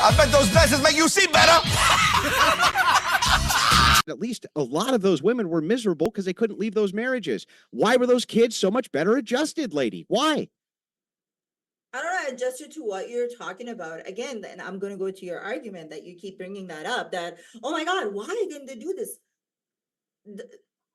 I bet those glasses make you see better. At least a lot of those women were miserable because they couldn't leave those marriages. Why were those kids so much better adjusted, lady? Why? I don't know, adjusted to what you're talking about. Again, and I'm going to go to your argument that you keep bringing that up, that, oh my God, why didn't they do this?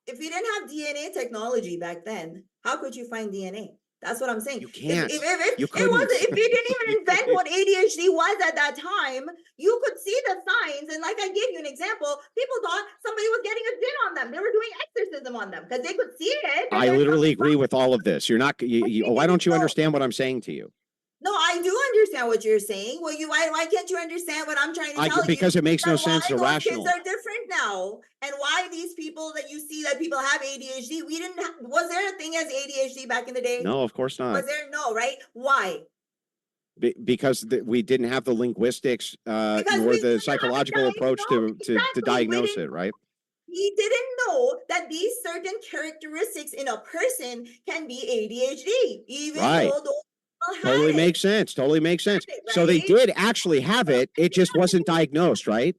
If we didn't have DNA technology back then, how could you find DNA? That's what I'm saying. You can't. If You it wasn't, if you didn't even invent couldn't. what ADHD was at that time, you could see the signs. And like I gave you an example, people thought somebody was getting a din on them. They were doing exorcism on them because they could see it. I literally agree with all of this. You're not. Why don't you understand what I'm saying to you? No, I do understand what you're saying. Well, why can't you understand what I'm trying to tell you? Because it makes no sense to rational. Kids are different now, and why these people that you see that people have ADHD, we didn't. Was there a thing as ADHD back in the day? No, of course not. Was there? No, right? Why? Because we didn't have the linguistics nor the psychological approach to diagnose it, right? We didn't know that these certain characteristics in a person can be ADHD, even though those totally makes sense. Totally makes sense. Right? So they did actually have it. It just wasn't diagnosed, right?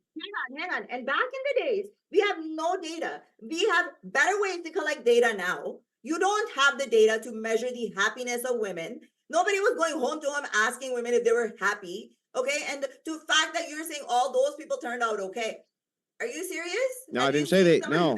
Hang on. And back in the days, we have no data. We have better ways to collect data now. You don't have the data to measure the happiness of women. Nobody was going home to home asking women if they were happy. Okay. And the fact that you're saying all those people turned out okay. Are you serious? No, I didn't say that. No.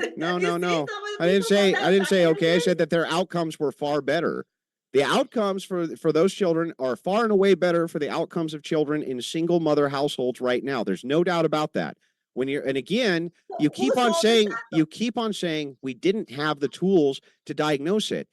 I didn't say okay. I said that their outcomes were far better. The outcomes for those children are far and away better for the outcomes of children in single mother households right now. There's no doubt about that. And again, you keep on saying we didn't have the tools to diagnose it.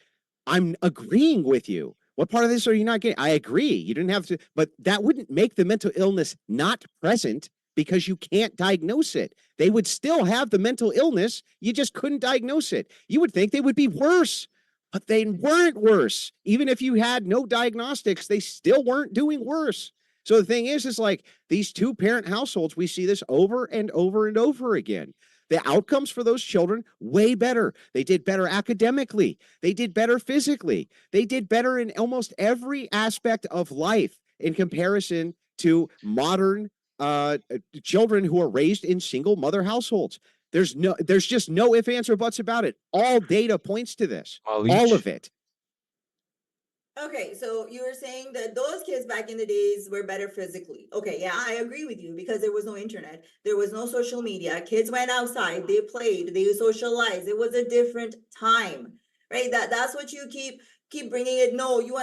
I'm agreeing with you. What part of this are you not getting? I agree. You didn't have to, but that wouldn't make the mental illness not present because you can't diagnose it. They would still have the mental illness. You just couldn't diagnose it. You would think they would be worse. But they weren't worse. Even if you had no diagnostics, they still weren't doing worse. So the thing is like these two-parent households, we see this over and over and over again. The outcomes for those children, way better. They did better academically. They did better physically. They did better in almost every aspect of life in comparison to modern children who are raised in single mother households. There's just no ifs, ands, or buts about it. All data points to this. All of it. Okay, so you were saying that those kids back in the days were better physically. Okay, yeah, I agree with you because there was no internet. There was no social media. Kids went outside, they played, they socialized. It was a different time, right? That's what you keep bringing it. No, it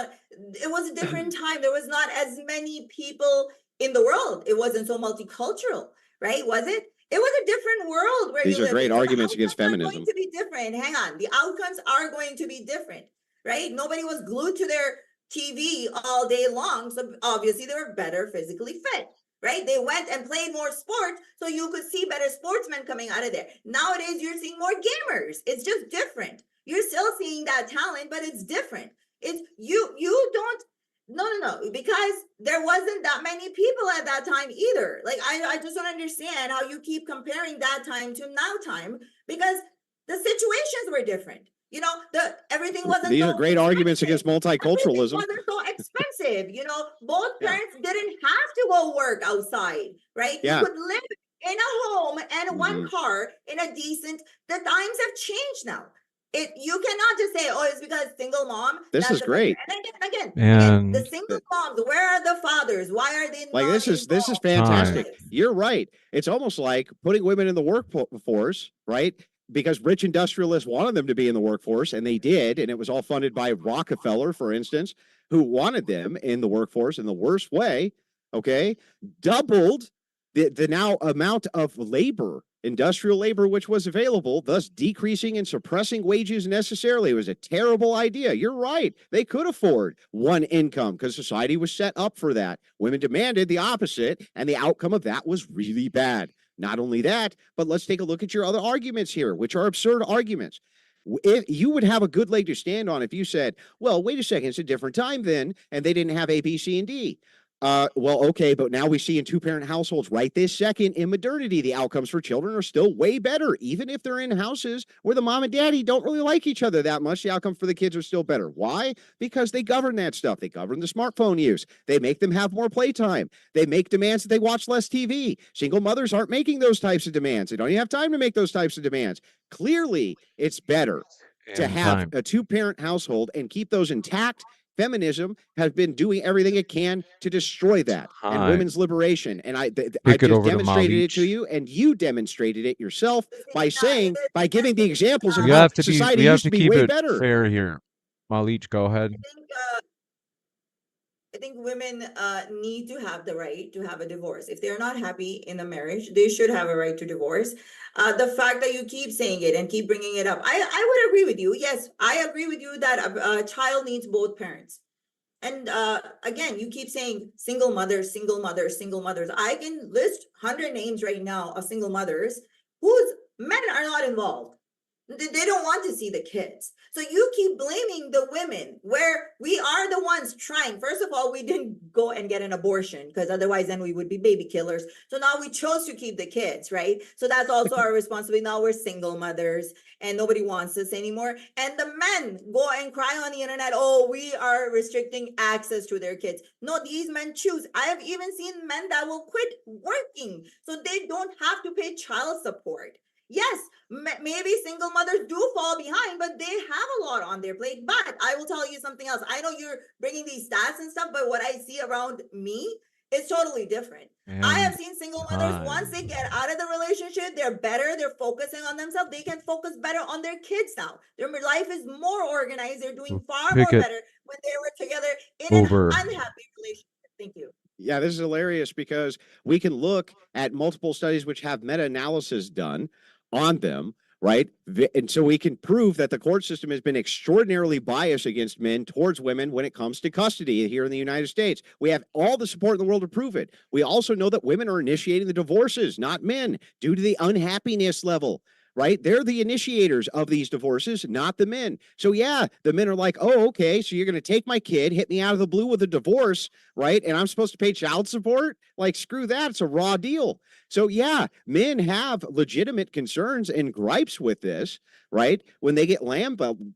was a different time. There was not as many people in the world. It wasn't so multicultural, right? Was it? It was a different world where these are great arguments against feminism. Going to be different. Hang on, the outcomes are going to be different, right? Nobody was glued to their TV all day long, so obviously they were better physically fit, right? They went and played more sports, so you could see better sportsmen coming out of there. Nowadays, you're seeing more gamers. It's just different. You're still seeing that talent, but it's different. It's you don't. No, because there wasn't that many people at that time either. Like, I just don't understand how you keep comparing that time to now time because the situations were different. You know, everything wasn't. These are great arguments against multiculturalism. It wasn't so expensive. You know, both parents didn't have to go work outside, right? Yeah. You could live in a home and one car in a decent. The times have changed now. You cannot just say, oh, it's because single mom. This is great. And again, the single moms, where are the fathers? Why are they not this is fantastic. You're right. It's almost like putting women in the workforce, right? Because rich industrialists wanted them to be in the workforce, and they did, and it was all funded by Rockefeller, for instance, who wanted them in the workforce in the worst way, okay? Doubled the now amount of labor, industrial labor, which was available, thus decreasing and suppressing wages necessarily. It was a terrible idea. You're right. They could afford one income because society was set up for that. Women demanded the opposite, and the outcome of that was really bad. Not only that, but let's take a look at your other arguments here, which are absurd arguments. If you would have a good leg to stand on if you said, well, wait a second, it's a different time then, and they didn't have A, B, C, and D. Well, okay, but now we see in two-parent households right this second in modernity, the outcomes for children are still way better. Even if they're in houses where the mom and daddy don't really like each other that much, the outcome for the kids are still better. Why? Because they govern that stuff. They govern the smartphone use. They make them have more playtime. They make demands that they watch less TV. Single mothers aren't making those types of demands. They don't even have time to make those types of demands. Clearly, it's better to And have time. a two-parent household and keep those intact. Feminism has been doing everything it can to destroy that and Time. women's liberation. And I Kick it just over to demonstrated it to Malich. you, and you demonstrated it yourself by Yeah, saying, by giving the examples of We how have to society used to be keep way it better. fair here. Malich, go ahead. I think women need to have the right to have a divorce. If they're not happy in a marriage, they should have a right to divorce. The fact that you keep saying it and keep bringing it up, I would agree with you. Yes, I agree with you that a child needs both parents. And again, you keep saying single mothers, single mothers, single mothers. I can list 100 names right now of single mothers whose men are not involved. They don't want to see the kids. So you keep blaming the women where we are the ones trying. First of all, we didn't go and get an abortion because otherwise then we would be baby killers. So now we chose to keep the kids, right? So that's also our responsibility. Now we're single mothers and nobody wants us anymore. And the men go and cry on the internet, oh, we are restricting access to their kids. No, these men choose. I have even seen men that will quit working so they don't have to pay child support. Yes, maybe single mothers do fall behind, but they have a lot on their plate. But I will tell you something else. I know you're bringing these stats and stuff, but what I see around me is totally different. I have seen single mothers, once they get out of the relationship, they're better, they're focusing on themselves, they can focus better on their kids now. Their life is more organized, they're doing far more better when they were together in an unhappy relationship. Thank you. Yeah, this is hilarious because we can look at multiple studies which have meta-analysis done on them, right? And so we can prove that the court system has been extraordinarily biased against men towards women when it comes to custody here in the United States. We have all the support in the world to prove it. We also know that women are initiating the divorces, not men, due to the unhappiness level. Right? They're the initiators of these divorces, not the men. So yeah, the men are like, oh, okay, so you're going to take my kid, hit me out of the blue with a divorce, right? And I'm supposed to pay child support? Like, screw that. It's a raw deal. So yeah, men have legitimate concerns and gripes with this, right? When they get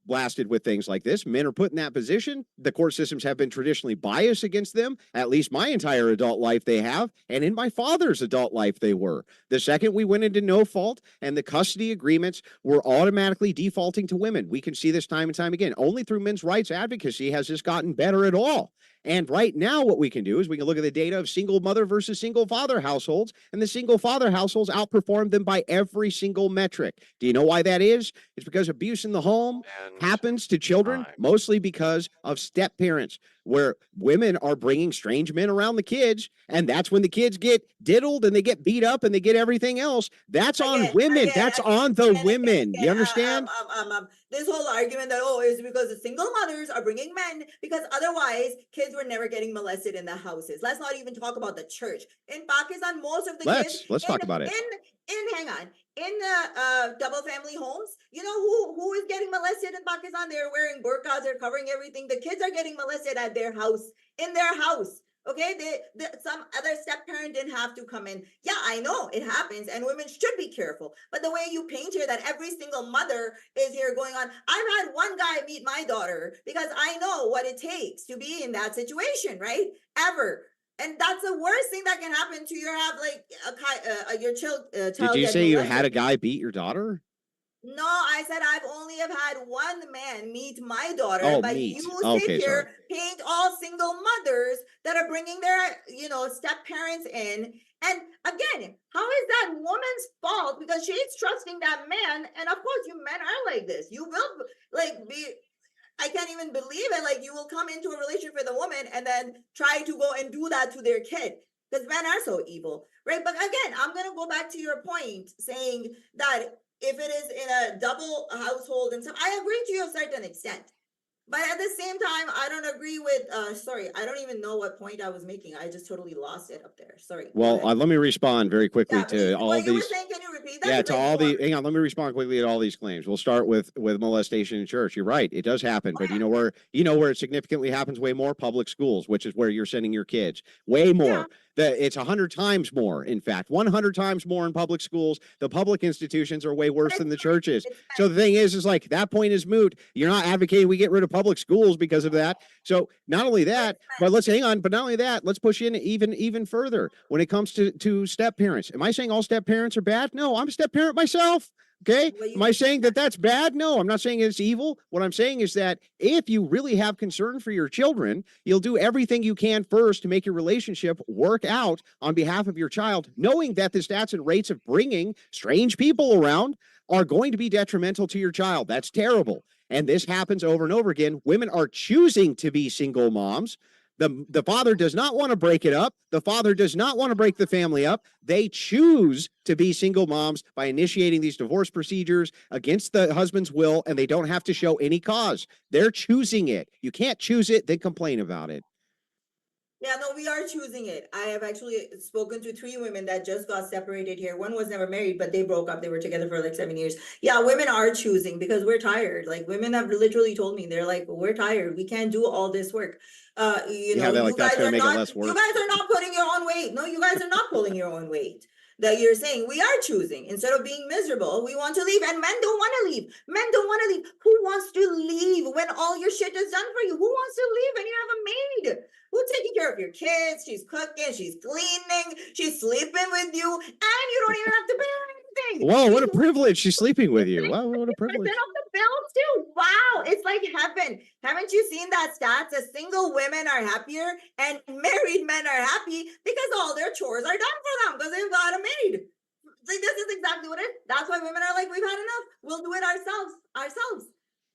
blasted with things like this, men are put in that position. The court systems have been traditionally biased against them. At least my entire adult life they have. And in my father's adult life they were. The second we went into no fault and the custody agreements were automatically defaulting to women. We can see this time and time again. Only through men's rights advocacy has this gotten better at all. And right now, what we can do is we can look at the data of single mother versus single father households, and the single father households outperform them by every single metric. Do you know why that is? It's because abuse in the home happens to children mostly because of step parents, where women are bringing strange men around the kids, and that's when the kids get diddled and they get beat up and they get everything else. That's on women. That's on the women. You understand? This whole argument that, oh, is because the single mothers are bringing men because otherwise kids were never getting molested in the houses. Let's not even talk about the church. In Pakistan, most of the kids let's talk about it. Hang on, in the double family homes, you know who is getting molested in Pakistan? They're wearing burqas, they're covering everything. The kids are getting molested at their house, in their house. Okay, some other step parent didn't have to come in. Yeah, I know it happens, and women should be careful. But the way you paint here that every single mother is here going on, I've had one guy meet my daughter because I know what it takes to be in that situation, right? Ever. And that's the worst thing that can happen to your your child. Did you say you had a guy beat your daughter? No, I said I've only have had one man meet my daughter, but meet. you sit here, paint all single mothers that are bringing their, step parents in. And again, how is that woman's fault? Because she's trusting that man. And of course, you men are like this. You will I can't even believe it. Like, you will come into a relationship with a woman and then try to go and do that to their kid. Because men are so evil, right? But again, I'm going to go back to your point saying that if it is in a double household and stuff, I agree to you a certain extent. But at the same time, I don't agree with, sorry, I don't even know what point I was making. I just totally lost it up there. Sorry. Well, let me respond very quickly to all what you were these. saying, can you repeat Obviously, that's Yeah, a to bit all more. the hang on, let me respond quickly to all these claims. We'll start with molestation in church. You're right, it does happen, but you know where it significantly happens way more? Public schools, which is where you're sending your kids. Way Yeah. more. It's 100 times more, in fact, 100 times more in public schools. The public institutions are way worse than the churches. It's So the thing is like that point is moot. You're not advocating we get rid of public schools because of that. So not only that, but let's hang on. But not only that, let's push in even further when it comes to step parents. Am I saying all step parents are bad? No, I'm a step parent myself. Okay. Well, Am I saying that that's bad? No, I'm not saying it's evil. What I'm saying is that if you really have concern for your children, you'll do everything you can first to make your relationship work out on behalf of your child, knowing that the stats and rates of bringing strange people around are going to be detrimental to your child. That's terrible. And this happens over and over again. Women are choosing to be single moms. The father does not want to break it up. The father does not want to break the family up. They choose to be single moms by initiating these divorce procedures against the husband's will, and they don't have to show any cause. They're choosing it. You can't choose it, then complain about it. Yeah, no, we are choosing it. I have actually spoken to 3 women that just got separated here. One was never married, but they broke up. They were together for like 7 years. Yeah, women are choosing because we're tired. Like women have literally told me, they're like, we're tired. We can't do all this work. You know, they're like, you that's guys gonna are make it not, less you work. guys are not putting your own weight. No, you guys are not pulling your own weight. That you're saying we are choosing instead of being miserable. We want to leave, and men don't want to leave. Men don't want to leave. Who wants to leave when all your shit is done for you? Who wants to leave when you have a maid who's taking care of your kids? She's cooking, she's cleaning, she's sleeping with you, and you don't even have to pay her anything. Whoa, what a She's privilege. She's sleeping with you. Wow, what a 50% privilege. of the bills too. Wow, it's like heaven. Haven't you seen that stats? That single women are happier and married men are happy because all their chores are done for them because they've got a maid. Like this is exactly what it is. That's why women are like, we've had enough. We'll do it ourselves.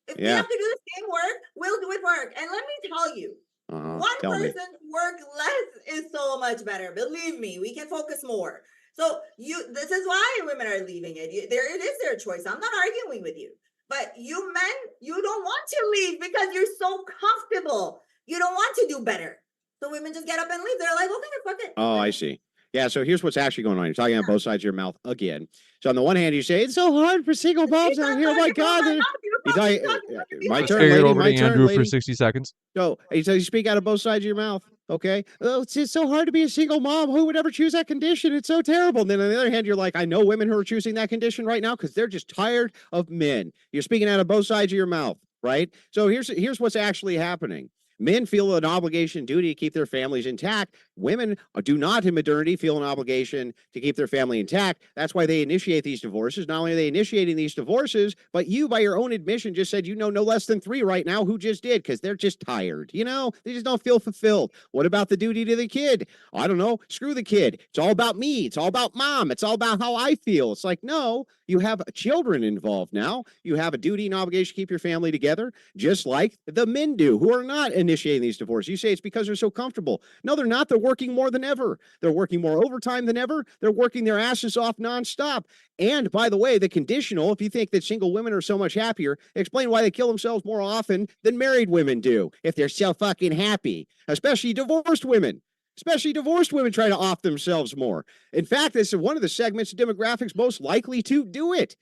If we have to do the same work, we'll do it work. And let me tell you, one Tell me. person work less is so much better. Believe me, we can focus more. So this is why women are leaving it. It is their choice. I'm not arguing with you. But you men, you don't want to leave because you're so comfortable. You don't want to do better. So women just get up and leave. They're like, okay, fuck it. Oh, I see. Yeah, so here's what's actually going on. You're talking on both sides of your mouth again. So on the one hand, you say it's so hard for single moms out here. Oh my God. My Let's turn, take it lady. over My to turn, Andrew for lady. 60 seconds. So you speak out of both sides of your mouth. Okay. Oh, it's just so hard to be a single mom. Who would ever choose that condition? It's so terrible. And then on the other hand, you're like, I know women who are choosing that condition right now because they're just tired of men. You're speaking out of both sides of your mouth, right? So here's what's actually happening. Men feel an obligation, duty to keep their families intact. Women do not in modernity feel an obligation to keep their family intact. That's why they initiate these divorces. Not only are they initiating these divorces, but you, by your own admission, just said you know no less than 3 right now who just did because they're just tired. You know, they just don't feel fulfilled. What about the duty to the kid? I don't know. Screw the kid. It's all about me. It's all about mom. It's all about how I feel. It's like, no, you have children involved now. You have a duty and obligation to keep your family together, just like the men do who are not initiating these divorces. You say it's because they're so comfortable. No, they're not. They're working more than ever. They're working more overtime than ever. They're working their asses off nonstop. And by the way, the conditional, if you think that single women are so much happier, explain why they kill themselves more often than married women do if they're so fucking happy, especially divorced women. Especially divorced women try to off themselves more. In fact, this is one of the segments of demographics most likely to do it.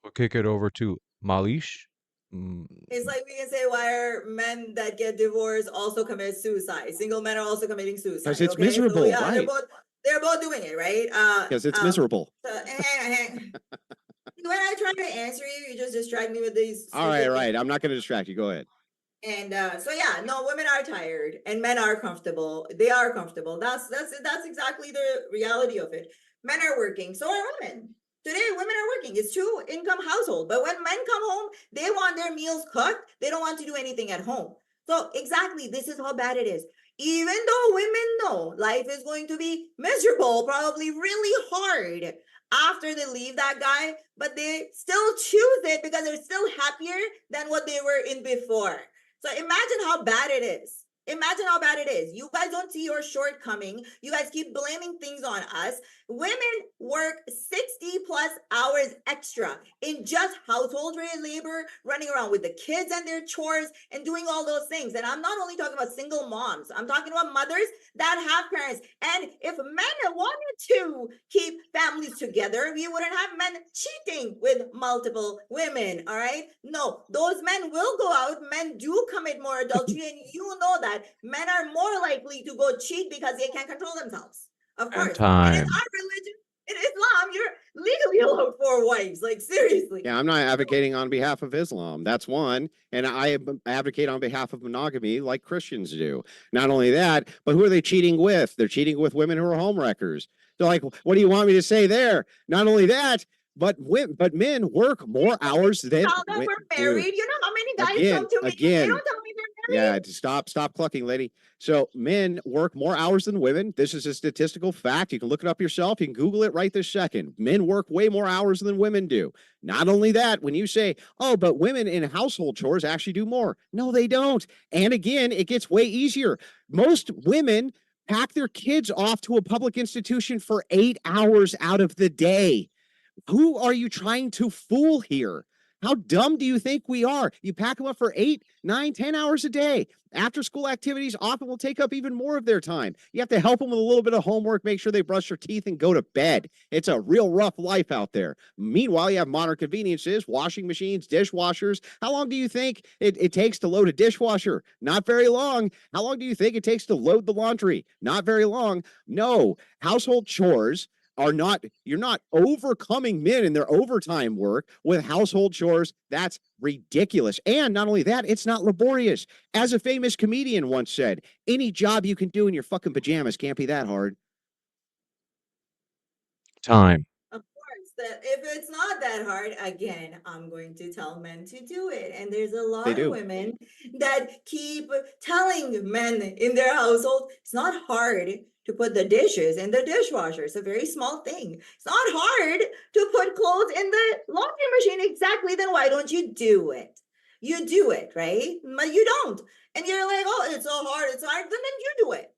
We'll kick it over to Malish. It's like we can say, why are men that get divorced also commit suicide? Single men are also committing suicide. Because it's okay? miserable, So, yeah, right? they're both doing it, right? Because it's miserable. When I try to answer you, you just distract me with these. All right. I'm not going to distract you. Go ahead. And so yeah, no, women are tired and men are comfortable. They are comfortable. That's exactly the reality of it. Men are working, so are women. Today, women are working. It's 2-income household. But when men come home, they want their meals cooked. They don't want to do anything at home. So exactly, this is how bad it is. Even though women know life is going to be miserable, probably really hard after they leave that guy, but they still choose it because they're still happier than what they were in before. So imagine how bad it is. Imagine how bad it is. You guys don't see your shortcoming. You guys keep blaming things on us. Women work 60 plus hours extra in just household labor, running around with the kids and their chores and doing all those things. And I'm not only talking about single moms. I'm talking about mothers that have parents. And if men wanted to keep families together, we wouldn't have men cheating with multiple women. All right. No, those men will go out. Men do commit more adultery. And you know that men are more likely to go cheat because they can't control themselves. Of course. And And in time. our religion, in Islam, you're legally allowed 4 wives. Like, seriously. Yeah, I'm not advocating on behalf of Islam. That's one. And I advocate on behalf of monogamy like Christians do. Not only that, but who are they cheating with? They're cheating with women who are homewreckers. They're like, what do you want me to say there? Not only that, but men work more hours than Now that we're married, you know how many guys come to me and they don't tell me they're married? Yeah, stop clucking, lady. So men work more hours than women. This is a statistical fact. You can look it up yourself. You can Google it right this second. Men work way more hours than women do. Not only that, when you say, oh, but women in household chores actually do more. No, they don't. And again, it gets way easier. Most women pack their kids off to a public institution for 8 hours out of the day. Who are you trying to fool here? How dumb do you think we are? You pack them up for 8, 9, 10 hours a day. After school activities often will take up even more of their time. You have to help them with a little bit of homework, make sure they brush their teeth and go to bed. It's a real rough life out there. Meanwhile, you have modern conveniences, washing machines, dishwashers. How long do you think it takes to load a dishwasher? Not very long. How long do you think it takes to load the laundry? Not very long. No, household chores are not, you're not overcoming men in their overtime work with household chores. That's ridiculous. And not only that, it's not laborious. As a famous comedian once said, any job you can do in your fucking pajamas can't be that hard. Time. Of course, that if it's not that hard, again, I'm going to tell men to do it. And there's a lot of women that keep telling men in their household, it's not hard to put the dishes in the dishwasher. It's a very small thing. It's not hard to put clothes in the laundry machine. Exactly. Then why don't you do it? You do it, right? But you don't. And you're like, oh, it's so hard. It's hard. Then you do it.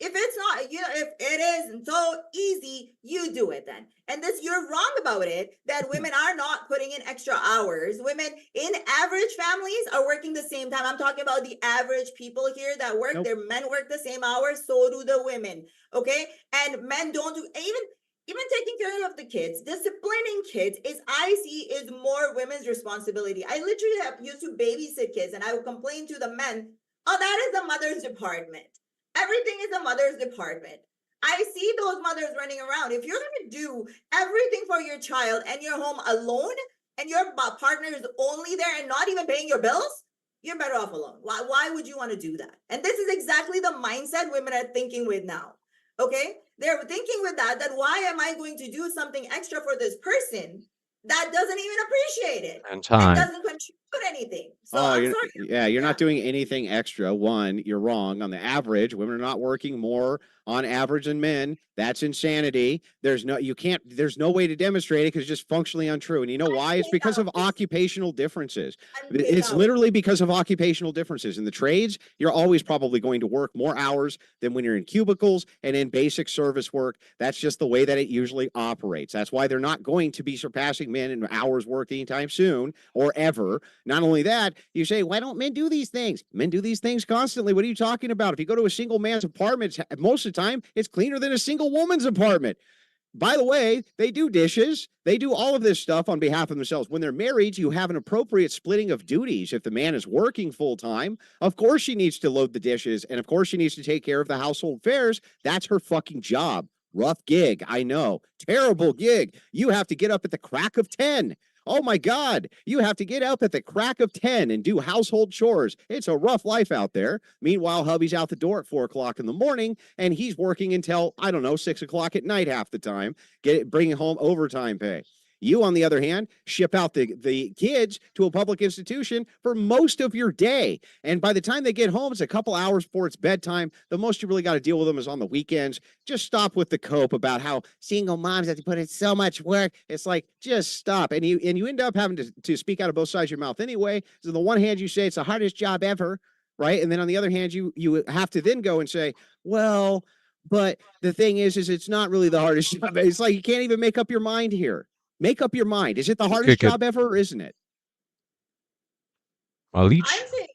If it's not, if it is so easy, you do it then. And this, you're wrong about it, that women are not putting in extra hours. Women in average families are working the same time. I'm talking about the average people here that work. Their men work the same hours, so do the women. Okay. And men don't do, even taking care of the kids, disciplining kids is more women's responsibility. I literally used to babysit kids and I would complain to the men, oh, that is the mother's department. Everything is a mother's department. I see those mothers running around. If you're going to do everything for your child and you're home alone and your partner is only there and not even paying your bills, you're better off alone. Why would you want to do that? And this is exactly the mindset women are thinking with now. Okay? They're thinking with that why am I going to do something extra for this person that doesn't even appreciate it and time. doesn't contribute anything? So you're not doing anything extra. One, you're wrong. On the average, women are not working more on average than men. That's insanity. There's no way to demonstrate it because it's just functionally untrue. And you know why? It's because of occupational differences. It's literally because of occupational differences. In the trades, you're always probably going to work more hours than when you're in cubicles and in basic service work. That's just the way that it usually operates. That's why they're not going to be surpassing men in hours worked anytime soon or ever. Not only that, you say, why don't men do these things? Men do these things constantly. What are you talking about? If you go to a single man's apartment, most of the time, it's cleaner than a single woman's apartment. By the way, they do dishes. They do all of this stuff on behalf of themselves. When they're married, you have an appropriate splitting of duties. If the man is working full time, of course she needs to load the dishes. And of course she needs to take care of the household affairs. That's her fucking job. Rough gig. I know. Terrible gig. You have to get up at the crack of 10. Oh my God, you have to get up at the crack of 10 and do household chores. It's a rough life out there. Meanwhile, hubby's out the door at 4 o'clock in the morning and he's working until, 6 o'clock at night half the time, bringing home overtime pay. You, on the other hand, ship out the kids to a public institution for most of your day. And by the time they get home, it's a couple hours before it's bedtime. The most you really got to deal with them is on the weekends. Just stop with the cope about how single moms have to put in so much work. It's like, just stop. And you end up having to speak out of both sides of your mouth anyway. So on the one hand, you say it's the hardest job ever, right? And then on the other hand, you have to then go and say, well, but the thing is it's not really the hardest job. It's like you can't even make up your mind here. Make up your mind. Is it the hardest job ever or isn't it? Malish? I'm saying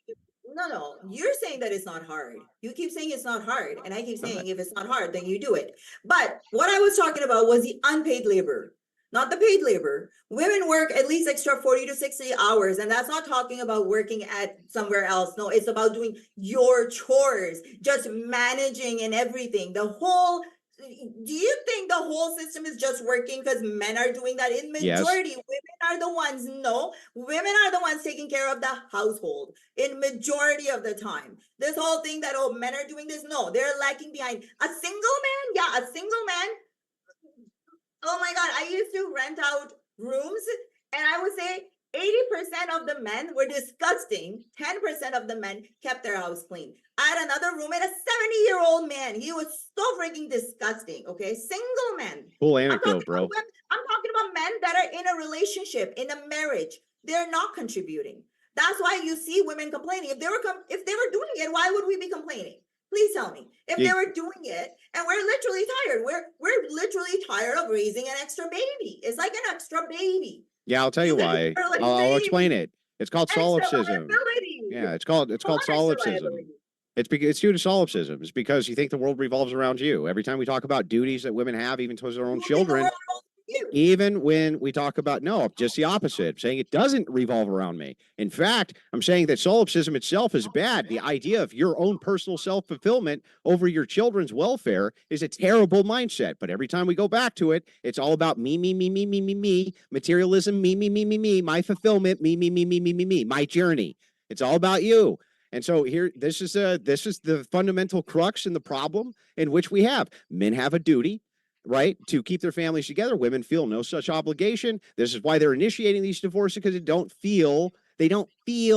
No. You're saying that it's not hard. You keep saying it's not hard. And I keep Not. saying if it's not hard, then you do it. But what I was talking about was the unpaid labor, not the paid labor. Women work at least extra 40 to 60 hours. And that's not talking about working at somewhere else. No, it's about doing your chores, just managing and everything. Do you think the whole system is just working because men are doing that? In Yes. majority, women are the ones. No, women are the ones taking care of the household in majority of the time. This whole thing that, oh, men are doing this, no, they're lacking behind. A single man, yeah, a single man. Oh my God, I used to rent out rooms, and I would say 80% of the men were disgusting. 10% of the men kept their house clean. I had another roommate, a 70-year-old man. He was so freaking disgusting. Okay, single man. Cool I'm anecdote, talking bro. about I'm talking about men that are in a relationship, in a marriage. They're not contributing. That's why you see women complaining. If they were doing it, why would we be complaining? Please tell me. If they were doing it, and we're literally tired. We're literally tired of raising an extra baby. It's like an extra baby. Yeah, I'll tell you why. I'll explain it. It's called solipsism. Yeah, it's called solipsism. It's due to solipsism. It's because you think the world revolves around you. Every time we talk about duties that women have, even towards their own children, even when we talk about, no, just the opposite. I'm saying it doesn't revolve around me. In fact, I'm saying that solipsism itself is bad. The idea of your own personal self-fulfillment over your children's welfare is a terrible mindset. But every time we go back to it, it's all about me, materialism, me, my fulfillment, me, my journey. It's all about you. And so here, this is the fundamental crux and the problem in which we have. Men have a duty, right, to keep their families together. Women feel no such obligation. This is why they're initiating these divorces, because they don't feel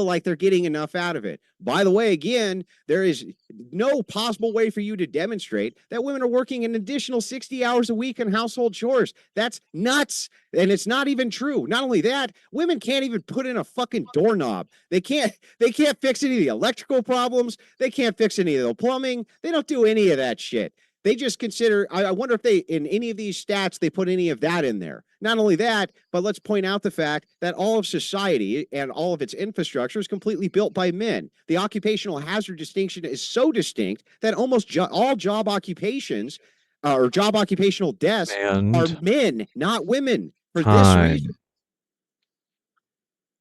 like they're getting enough out of it. By the way, again, there is no possible way for you to demonstrate that women are working an additional 60 hours a week in household chores. That's nuts. And it's not even true. Not only that, women can't even put in a fucking doorknob. They can't fix any of the electrical problems. They can't fix any of the plumbing. They don't do any of that shit. They just consider, I wonder if they, in any of these stats, they put any of that in there. Not only that, but let's point out the fact that all of society and all of its infrastructure is completely built by men. The occupational hazard distinction is so distinct that almost all job occupations or job occupational deaths are men, not women. For this reason.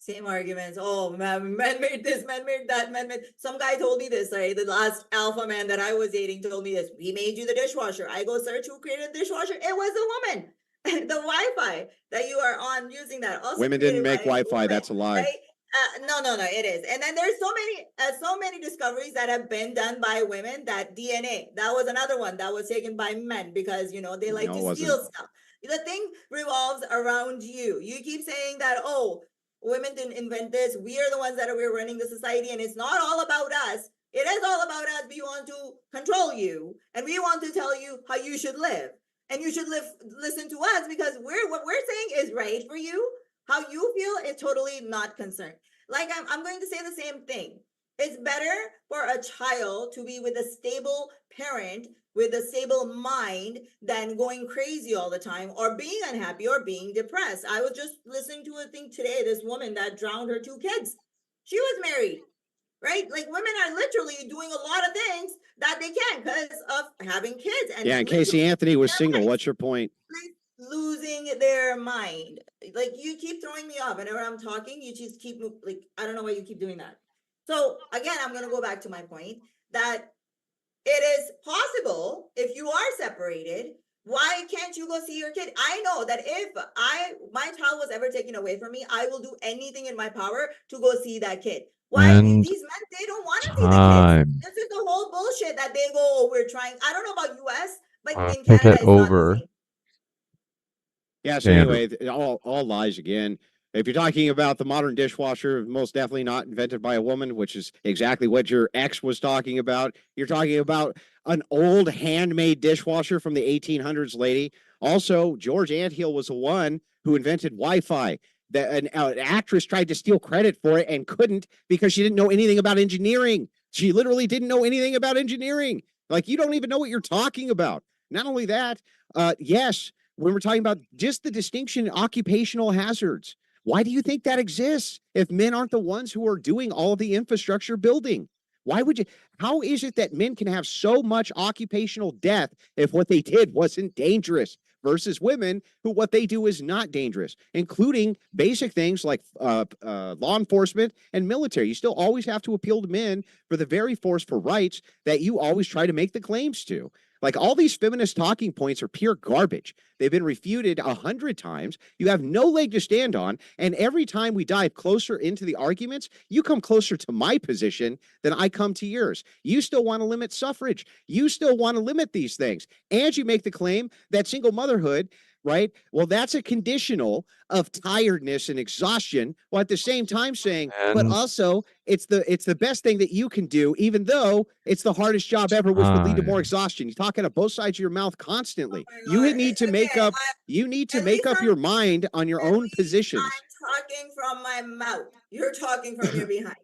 Same arguments. Oh, man made this, man made that, man made. Some guy told me this, right? The last alpha man that I was dating told me this. We made you the dishwasher. I go search who created the dishwasher. It was a woman. The Wi-Fi that you are on using that. Also women didn't make Wi-Fi. That's a lie. Right? No, it is. And then there's so many discoveries that have been done by women. That DNA, that was another one that was taken by men because, they like to steal stuff. The thing revolves around you. You keep saying that, oh, women didn't invent this. We are the ones that we're running the society, and it's not all about us. It is all about us. We want to control you, and we want to tell you how you should live, and you should listen to us because what we're saying is right for you. How you feel is totally not concerned. Like I'm going to say the same thing. It's better for a child to be with a stable parent with a stable mind than going crazy all the time or being unhappy or being depressed. I was just listening to a thing today, this woman that drowned her 2 kids. She was married, right? Like women are literally doing a lot of things that they can't because of having kids. And Casey Anthony was single. What's your point? Losing their mind. Like you keep throwing me off. Whenever I'm talking, you just keep I don't know why you keep doing that. So again, I'm going to go back to my point that it is possible if you are separated. Why can't you go see your kid? I know that if my child was ever taken away from me, I will do anything in my power to go see that kid. Why? These men, they don't want to see the kids. This is the whole bullshit that they go, oh, we're trying. I don't know about US, but in Canada, it's not the same. Yeah, so anyway, all lies again. If you're talking about the modern dishwasher, most definitely not invented by a woman, which is exactly what your ex was talking about. You're talking about an old handmade dishwasher from the 1800s, lady. Also, George Anthill was the one who invented Wi-Fi. An actress tried to steal credit for it and couldn't because she didn't know anything about engineering. She literally didn't know anything about engineering. Like, you don't even know what you're talking about. Not only that, yes, when we're talking about just the distinction in occupational hazards, Why do you think that exists if men aren't the ones who are doing all of the infrastructure building? Why would you? How is it that men can have so much occupational death if what they did wasn't dangerous versus women who what they do is not dangerous, including basic things like law enforcement and military? You still always have to appeal to men for the very force for rights that you always try to make the claims to. Like all these feminist talking points are pure garbage. They've been refuted 100 times. You have no leg to stand on. And every time we dive closer into the arguments, you come closer to my position than I come to yours. You still want to limit suffrage. You still want to limit these things. And you make the claim that single motherhood, right? Well, that's a conditional of tiredness and exhaustion, while at the same time saying, but And also it's the best thing that you can do, even though it's the hardest job ever, which would lead to more time. exhaustion. You're talking out of both sides of your mouth constantly. Oh my You God. need to make Again, up, you need to at make least up your mind on your at own least positions. I'm talking from my mouth. You're talking from your behind.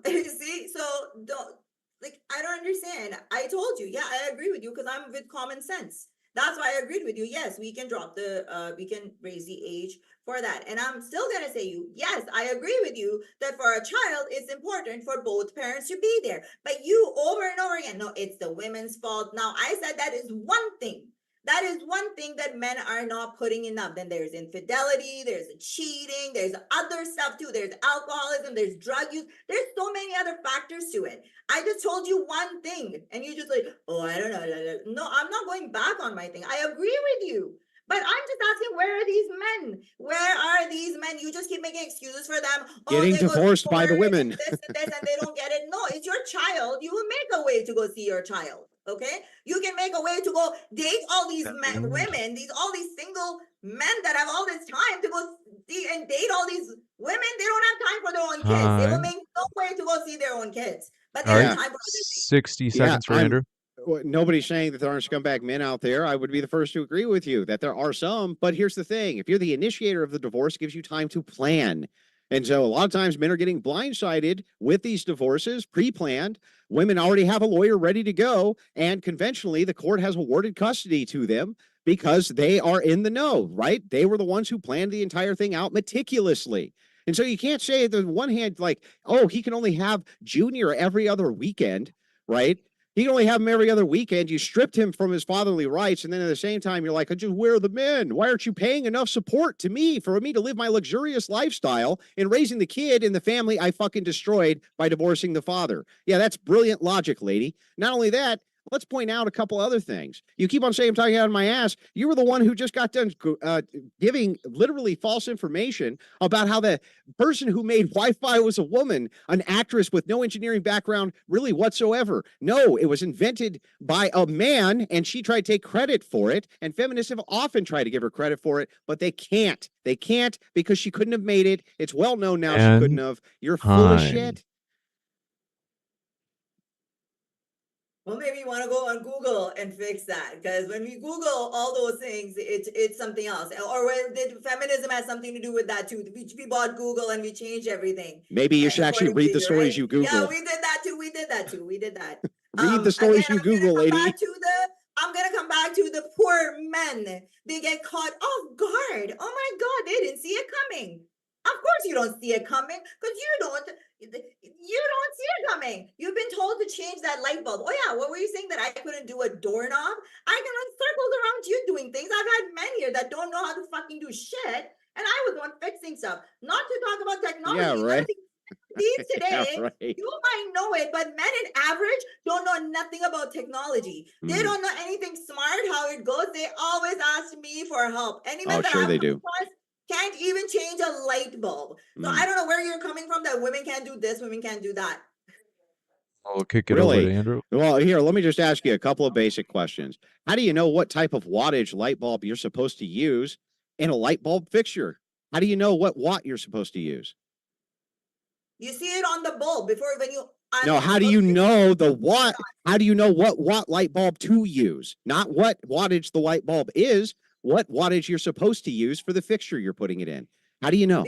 See, so don't like I don't understand. I told you, yeah, I agree with you because I'm with common sense. That's why I agreed with you. Yes, we can drop the we can raise the age for that. And I'm still gonna say you, yes, I agree with you that for a child, it's important for both parents to be there. But you over and over again, no, it's the women's fault. Now I said that is one thing. That is one thing that men are not putting enough. Then there's infidelity, there's cheating, there's other stuff too. There's alcoholism, there's drug use. There's so many other factors to it. I just told you one thing and you just like, oh, I don't know. No, I'm not going back on my thing. I agree with you. But I'm just asking, where are these men? Where are these men? You just keep making excuses for them. Getting they go to divorced by the court women. and this and they don't get it. No, it's your child. You will make a way to go see your child. Okay, you can make a way to go date all these men, women, all these single men that have all this time to go see and date all these women. They don't have time for their own kids. They will Time. make no way to go see their own kids, but they All have right. time for other things. 60 Yeah, seconds for Andrew. nobody's saying that there aren't scumbag men out there. I would be the first to agree with you that there are some. But here's the thing: if you're the initiator of the divorce, it gives you time to plan. And so a lot of times men are getting blindsided with these divorces, pre-planned. Women already have a lawyer ready to go, and conventionally the court has awarded custody to them because they are in the know, right? They were the ones who planned the entire thing out meticulously. And so you can't say at the one hand, like, oh, he can only have Junior every other weekend, right? He can only have him every other weekend. You stripped him from his fatherly rights. And then at the same time, you're like, just where are the men? Why aren't you paying enough support to me for me to live my luxurious lifestyle and raising the kid in the family I fucking destroyed by divorcing the father? Yeah, that's brilliant logic, lady. Not only that, let's point out a couple other things. You keep on saying I'm talking out of my ass. You were the one who just got done giving literally false information about how the person who made Wi-Fi was a woman, an actress with no engineering background really whatsoever. No, it was invented by a man, and she tried to take credit for it. And feminists have often tried to give her credit for it, but they can't. They can't because she couldn't have made it. It's well known now she couldn't have. You're full of shit. Well, maybe you want to go on Google and fix that, because when we Google all those things, it's something else. Or did feminism has something to do with that too? We bought Google and we changed everything. Maybe you should actually read the stories you Google. Yeah, we did that too. We did that too. We did that. Read the stories again, you Google, lady. I'm gonna come back to the poor men. They get caught off guard. Oh my God, they didn't see it coming. Of course you don't see it coming because you don't see it coming. You've been told to change that light bulb. Oh yeah, what were you saying, that I couldn't do a doorknob? I can run circles around you doing things. I've had men here that don't know how to fucking do shit, and I was the one fixing stuff. Not to talk about technology. Yeah, right. These today, Yeah, right. you might know it, but men in average don't know nothing about technology. They don't know anything smart, how it goes. They always ask me for help. Any men that sure I've they do. across can't even change a light bulb. So I don't know where you're coming from that women can't do this, women can't do that. I'll kick it over to Andrew. Well, here, let me just ask you a couple of basic questions. How do you know what type of wattage light bulb you're supposed to use in a light bulb fixture? How do you know what watt you're supposed to use? You see it on the bulb before when you. No, how do you know the watt? How do you know what watt light bulb to use? Not what wattage the light bulb is, what wattage you're supposed to use for the fixture you're putting it in. How do you know?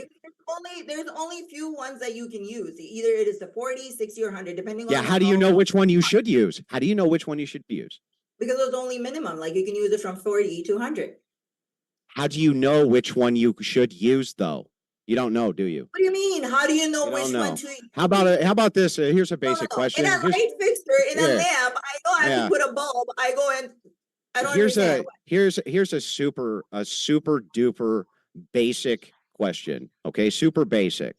There's only few ones that you can use. Either it is the 40, 60, or 100, depending on. Yeah, how do you know which one you should use? How do you know which one you should use? Because it's only minimum. Like you can use it from 40 to 100. How do you know which one you should use, though? You don't know, do you? What do you mean? How do you know You which don't know. one to use? How about this? Here's a No, basic question. In a Here's, light fixture, in a yeah, lamp, I know I have yeah. to put a bulb. I go and I don't Here's understand. a super duper basic question. Okay, super basic.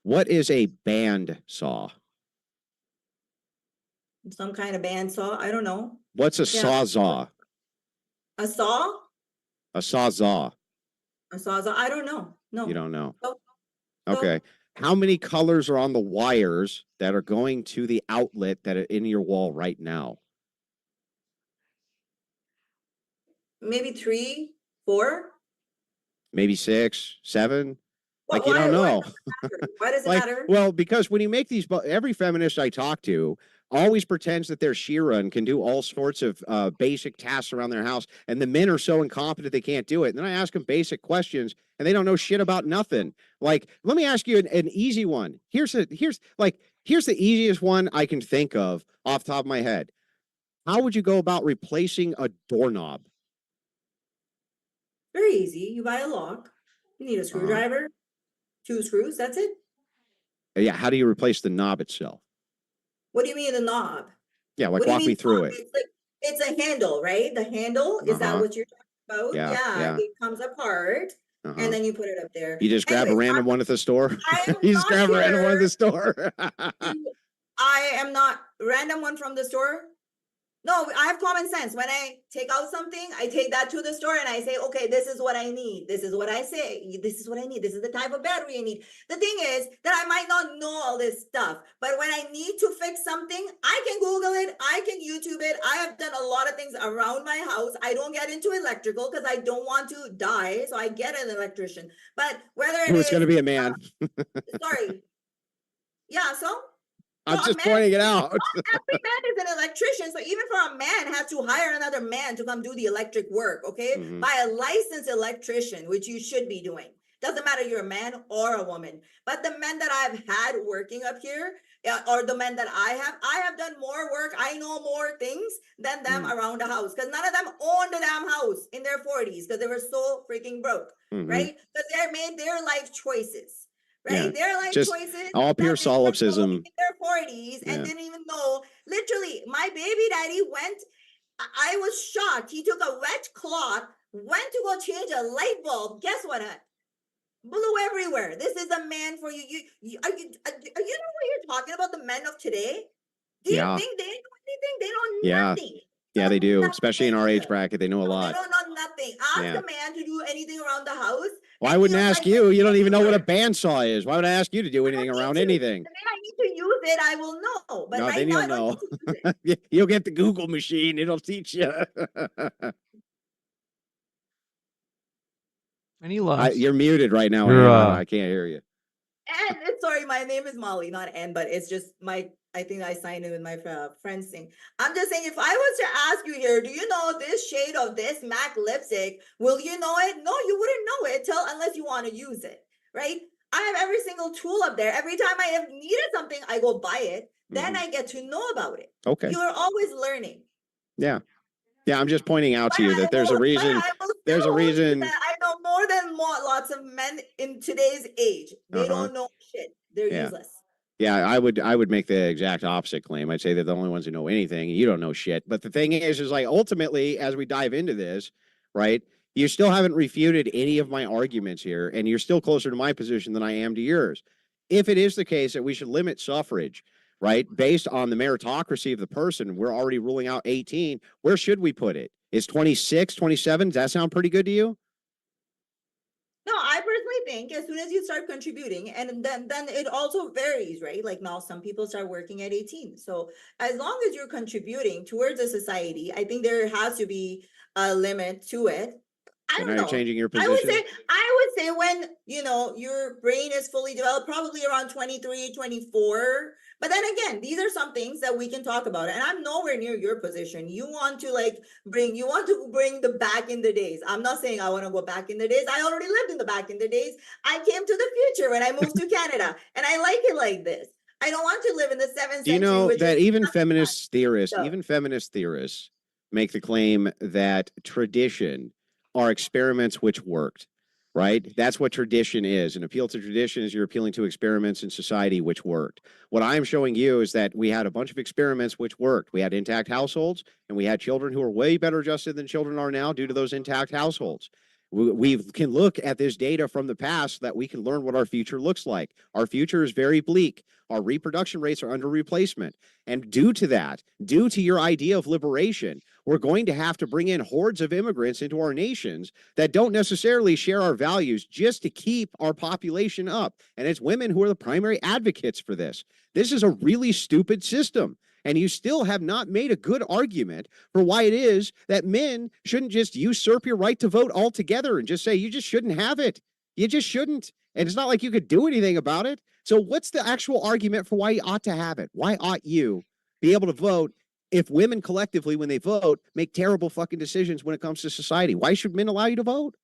What is a band saw? Some kind of bandsaw. I don't know. What's a Yeah. sawzall? A saw? A sawzall. A sawzall? I don't know. No. You don't know. No. Okay. How many colors are on the wires that are going to the outlet that are in your wall right now? Maybe 3, 4. Maybe 6, 7. Like, you Why, don't know. Why does it Like, matter? well, because when you make these, every feminist I talk to always pretends that they're Shira and can do all sorts of basic tasks around their house, and the men are so incompetent they can't do it. And then I ask them basic questions, and they don't know shit about nothing. Like, let me ask you an easy one. Here's the easiest one I can think of off the top of my head. How would you go about replacing a doorknob? Very easy. You buy a lock. You need a screwdriver, 2 screws. That's it. Yeah. How do you replace the knob itself? What do you mean the knob? Yeah, like What do you walk me mean through knob? it. It's a handle, right? The handle, is that what you're talking about? Yeah. It comes apart and then you put it up there. You just grab a Anyways, random one at the store. I'm You just not grab a random one at the store. I am not random one from the store. No, I have common sense. When I take out something, I take that to the store and I say, okay, this is what I need. This is what I say. This is what I need. This is the type of battery I need. The thing is that I might not know all this stuff, but when I need to fix something, I can Google it. I can YouTube it. I have done a lot of things around my house. I don't get into electrical because I don't want to die. So I get an electrician, but whether it It's going to be a man. Sorry. Yeah. So I'm just pointing it out. Every man is an electrician, so even for a man has to hire another man to come do the electric work, okay? By a licensed electrician, which you should be doing. Doesn't matter you're a man or a woman. But the men that I've had working up here, or the men that I have done more work. I know more things than them around the house, because none of them owned the damn house in their 40s because they were so freaking broke, right? Because they made their life choices. Right? Yeah. They're like Just choices. all pure solipsism. In their 40s and didn't even know. Literally, my baby daddy went. I was shocked. He took a wet cloth, went to go change a light bulb. Guess what? Blew everywhere. This is a man for you. You know what you're talking about? The men of today? Do you think they know anything? They know nothing. Yeah, they do, especially in our age bracket. They know a lot. They don't know nothing. Ask a man to do anything around the house. Well, I wouldn't ask you. You don't even know what a bandsaw is. Why would I ask you to do anything around anything? The minute I need to use it, I will know. But no, right then now, you'll know. You'll get the Google machine. It'll teach you. Any last? You're muted right now. I can't hear you. And sorry, my name is Molly, not N, but it's just I think I signed it with my friends thing. I'm just saying, if I was to ask you here, do you know this shade of this MAC lipstick? Will you know it? No, you wouldn't know it unless you want to use it, right? I have every single tool up there. Every time I have needed something, I go buy it. Then I get to know about it. Okay. You are always learning. Yeah. Yeah, I'm just pointing out to you that there's a reason. There's a reason. I know more than lots of men in today's age. They don't know shit. They're useless. Yeah, I would make the exact opposite claim. I'd say they're the only ones who know anything. You don't know shit. But the thing is like ultimately, as we dive into this, right, you still haven't refuted any of my arguments here, and you're still closer to my position than I am to yours. If it is the case that we should limit suffrage, right, based on the meritocracy of the person, we're already ruling out 18. Where should we put it? Is 26, 27? Does that sound pretty good to you? No, I personally think as soon as you start contributing, and then it also varies, right? Like now some people start working at 18. So as long as you're contributing towards a society, I think there has to be a limit to it. I don't know. You're changing your position? I would say when, your brain is fully developed, probably around 23, 24. But then again, these are some things that we can talk about. And I'm nowhere near your position. You want to bring the back in the days. I'm not saying I want to go back in the days. I already lived in the back in the days. I came to the future when I moved to Canada. And I like it like this. I don't want to live in the 7th century. Do you know that even feminist theorists make the claim that tradition are experiments which worked, right? That's what tradition is. An appeal to tradition is you're appealing to experiments in society which worked. What I'm showing you is that we had a bunch of experiments which worked. We had intact households, and we had children who are way better adjusted than children are now due to those intact households. We can look at this data from the past that we can learn what our future looks like. Our future is very bleak. Our reproduction rates are under replacement. And due to that, due to your idea of liberation, we're going to have to bring in hordes of immigrants into our nations that don't necessarily share our values just to keep our population up. And it's women who are the primary advocates for this. This is a really stupid system. And you still have not made a good argument for why it is that men shouldn't just usurp your right to vote altogether and just say you just shouldn't have it. You just shouldn't. And it's not like you could do anything about it. So what's the actual argument for why you ought to have it? Why ought you be able to vote if women collectively, when they vote, make terrible fucking decisions when it comes to society? Why should men allow you to vote?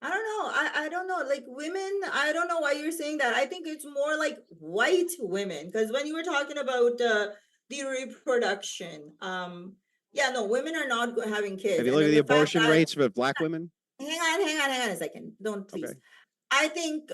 I don't know. I don't know. Like women, I don't know why you're saying that. I think it's more like white women. Because when you were talking about the reproduction, yeah, no, women are not having kids. Have you looked at the abortion rates of black women? Hang on a second. Don't please. Okay. I think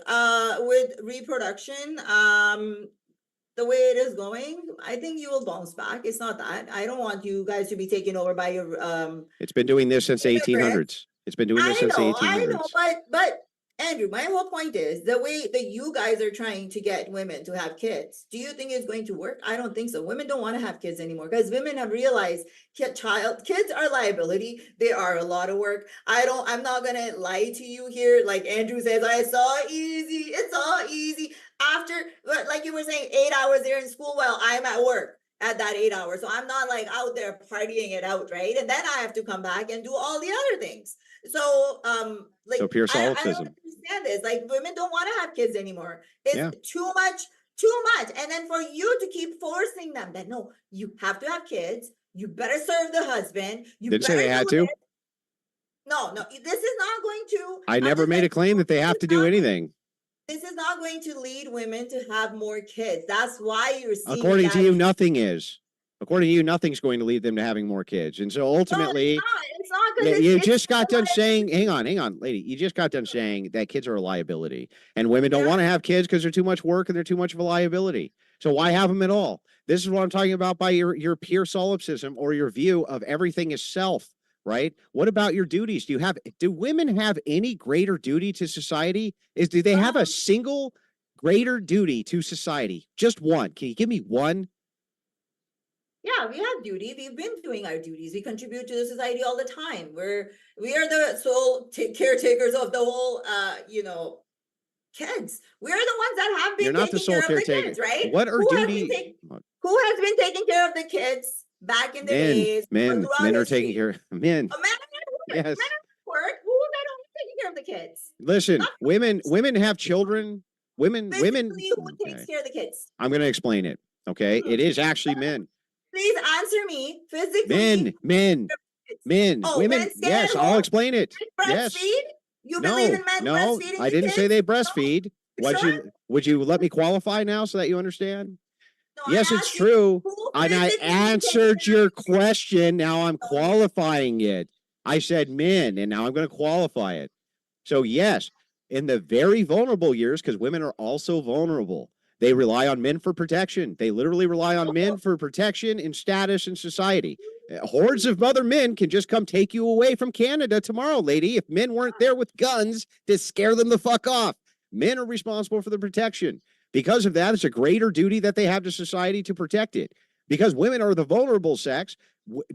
with reproduction, the way it is going, I think you will bounce back. It's not that. I don't want you guys to be taken over by your It's been doing this since the 1800s. It's been doing this since the 1800s. I know, but Andrew, my whole point is the way that you guys are trying to get women to have kids. Do you think it's going to work? I don't think so. Women don't want to have kids anymore because women have realized kids are liability. They are a lot of work. I'm not going to lie to you here. Like Andrew says, it's all easy. It's all easy. After, like you were saying, 8 hours there in school while I'm at work at that 8 hours. So I'm not like out there partying it out, right? And then I have to come back and do all the other things. So, like, so pure I don't solipsism. understand this. Like, women don't want to have kids anymore. It's too much. And then for you to keep forcing them that no, you have to have kids. You better serve the husband. You didn't say they had to. No, this is not going to. I never made a claim that they have to do anything. This is not going to lead women to have more kids. That's why you're seeing. According to you, nothing is. According to you, nothing's going to lead them to having more kids. And so ultimately, it's not you just got done saying, hang on, lady. You just got done saying that kids are a liability and women don't want to have kids because they're too much work and they're too much of a liability. So why have them at all? This is what I'm talking about by your pure solipsism or your view of everything is self, right? What about your duties? Do women have any greater duty to society? Do they have a single greater duty to society? Just one. Can you give me one? Yeah, we have duty. We've been doing our duties. We contribute to the society all the time. We are the sole caretakers of the whole, kids. We're the ones that have been. You're not the sole caretaker, right? What are duty? Who has been taking care of the kids back in the days? Men are taking care of men. Yes. Men are work. Who's taking care of the kids? Listen, women have children. Women. Who takes care of the kids? I'm going to explain it. Okay, it is actually men. Please answer me physically. Men. Women. Yes, I'll explain it. Yes. You believe in men breastfeeding? I didn't say they breastfeed. Would you let me qualify now so that you understand? No, yes, it's true. And I answered your question. Now I'm qualifying it. I said men, and now I'm going to qualify it. So yes, in the very vulnerable years, because women are also vulnerable, they rely on men for protection. They literally rely on men for protection and status in society. Hordes of other men can just come take you away from Canada tomorrow, lady, if men weren't there with guns to scare them the fuck off. Men are responsible for the protection. Because of that, it's a greater duty that they have to society to protect it. Because women are the vulnerable sex,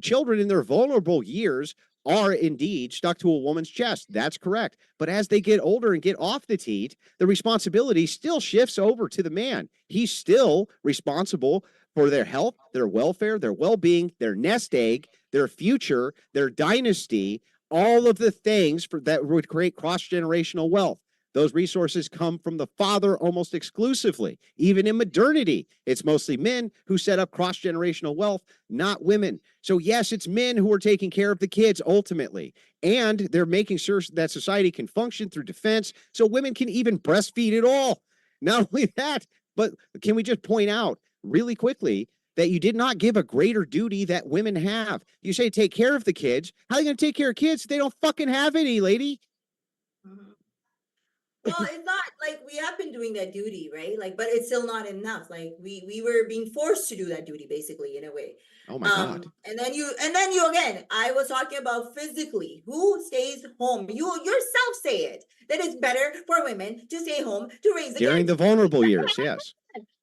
children in their vulnerable years are indeed stuck to a woman's chest. That's correct. But as they get older and get off the teat, the responsibility still shifts over to the man. He's still responsible for their health, their welfare, their well-being, their nest egg, their future, their dynasty, all of the things that would create cross-generational wealth. Those resources come from the father almost exclusively. Even in modernity, it's mostly men who set up cross-generational wealth, not women. So yes, it's men who are taking care of the kids ultimately. And they're making sure that society can function through defense so women can even breastfeed at all. Not only that, but can we just point out really quickly that you did not give a greater duty that women have. You say take care of the kids. How are you going to take care of kids if they don't fucking have any, lady? Mhm. Well, it's not like we have been doing that duty, right? Like, but it's still not enough. Like we were being forced to do that duty, basically, in a way. Oh my God. And then you again, I was talking about physically. Who stays home? You yourself say it that it's better for women to stay home to raise the During kids. the vulnerable years, yes.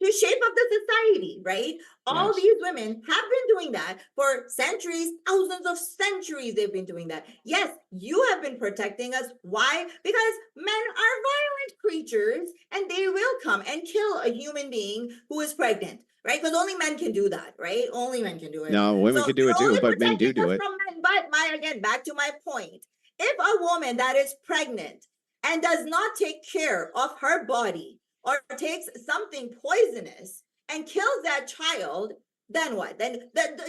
To shape up the society, right? All Yes. these women have been doing that for centuries, thousands of centuries. They've been doing that. Yes, you have been protecting us. Why? Because men are violent creatures and they will come and kill a human being who is pregnant, right? Because only men can do that, right? Only men can do it. No, women So can do you're it too, only but men do protecting do us it. from men. But again, back to my point. If a woman that is pregnant and does not take care of her body, or takes something poisonous and kills that child, then what? Then